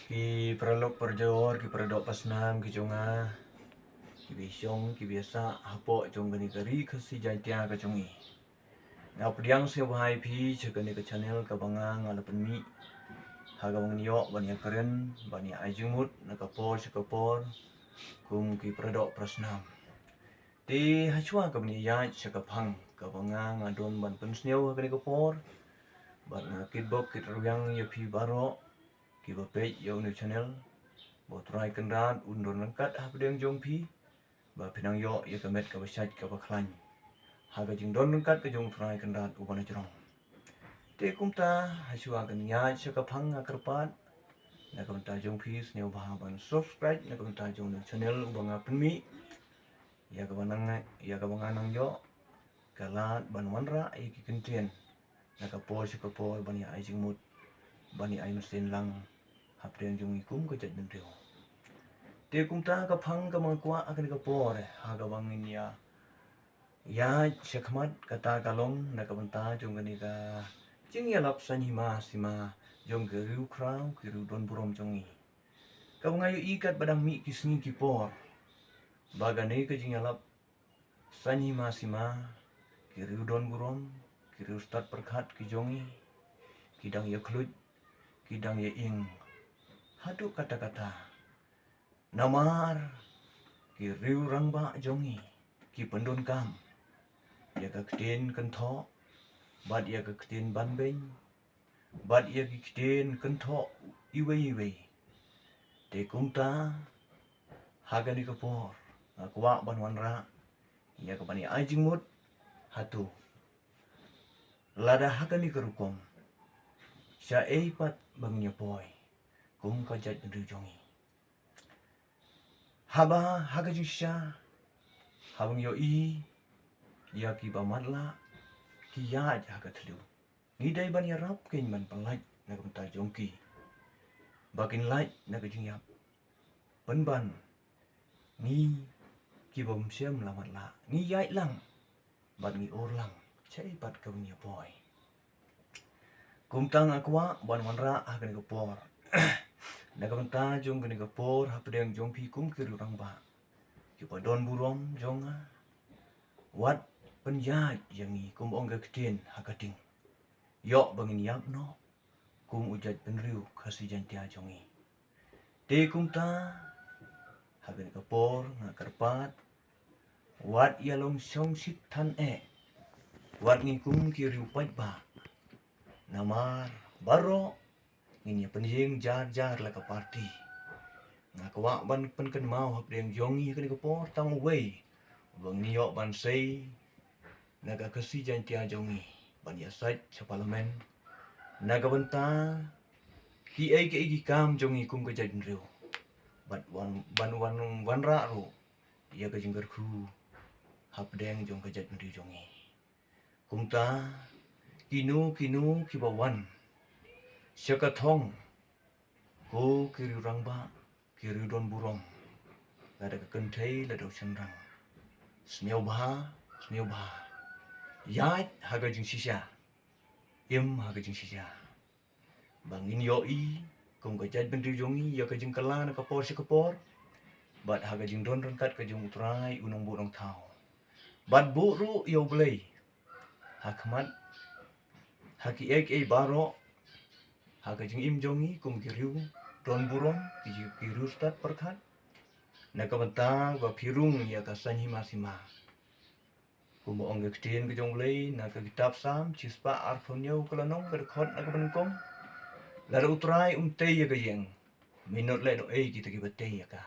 Ki pralok perjor ki perdok pasnam ki jonga ki bisyong ki biasa hapo jong gani kari khasi jaitia ka jongi na pdiang se bahai phi chagani ka channel ka bangang ala penmi haga bang yo bani karen bani ajumut na ka por kum ki perdok pasnam ti hachwa ka bani ya chakapang ka bangang adon ban pensneu gani ka por ban kitbok kit ruang ya phi baro ki ba page yo new channel bo try kendan undon langkat hapdeng jong phi ba pinang yo ya kamet ka basat ka baklan haga jing don langkat ka jong try kendan ubana jrong te kumta hasua kan nya chakapang akarpat na kamta jong phi sneu ba ban subscribe na kamta jong new channel ubanga penmi ya ka banang yo kalat ban wanra ki kentien na ka por bani ai jingmut bani ai mesin lang hapdeng jong ikum ka jat benteu te kumta ka phang ka mangkwa akan ka por haga bangin ya shakmat kata kalong na ka banta jong gani ka jing ya lap sanima sima jong ke riu krau ki riu don burom jongi ka bangayu ikat badang mi kisni ki por bagane ka jing ya lap sanima sima ki riu don burom ki riu start perkhat ki jongi kidang ya klut kidang ya ing hadu kata-kata namar ki riu rangba jongi ki pendon kam ya ka ktin kentho bad ya ka ktin banbeng bad ya ki ktin kentho iwei te kumta haga ni kapor akwa banwanra ya ka bani ajingmut hatu lada haga ni kerukom sya eipat bangnya boy kum ka jat riu jongi haba haga jusha habang yo i ya ki bamadla ki ya haga thlu ngidai ban ya rap kin man palai na kumta jongki bakin lai na ka jingyap penban ni ki bom siam lamatla ni yai lang bat ni or lang chai bat ka ya boy kumtang akwa ban wanra haga ni por na kamta jong gani ka por hapdeng jong phi kum ki rang ba ki padon burom jonga wat penjat yangi kum ong ka ktin hakating yo bangin yap no kum ujat penriu khasi jantia jongi te kumta haga ni ka por nga karpat wat yalong song sit than wat ngi kum ki riu pat ba namar baro ini penjing jar la ka party na kwa ban pen mau hapdeng jongi ka ni ka por tang wei bang niyo ban sei na ka kasi jantia jongi ban ya sait sa parlimen na ka banta ki ai ki kam jongi kum ka jat riu bat wan ra ro ya ka jinggar khu hapdeng jong ka jat riu jongi kumta kinu ki bawan syakathong ko kiriu rangba kiriu don burom lada ka kenthei lada senrang sneu ba yat haga jing sisa im haga jing sisa bangin yo i kum ka jat ben riu jongi ya ka jing kala na ka por sikapor bat haga jing don rangkat ka jing utrai unong bu nong thau bat bu ru yo blei hakmat haki ek baro haga jing im jongi kum ki riu don burom ki riu start perkhat na ka banta ba phirung ya ka sanhima sima kum ong ka ktin ka jong blei na ka kitab sam chispa arphonyo kalanong ka khot na ka benkom la utrai tei ya ka yeng minot le no kita ki batei ya ka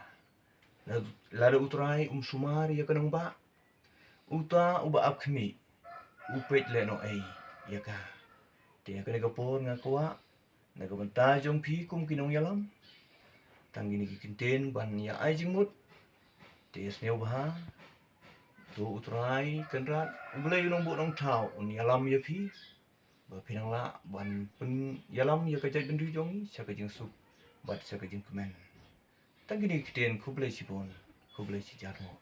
la utrai sumar ya ka nong ba uta uba apkhmi upet le no ya ka te ka ni ka por nga kwa na ka banta jong phi kum kinong yalam tanggini ki kinten ban ya ai jingmut te sneu ba tu utrai kenrat ulei nong bu nong thau un yalam ya phi ba pinang la ban pen yalam ya ka jat bendu jongi sa ka jing su bat sa ka jing kemen tanggini kiten kublai sibon kublai si jarmo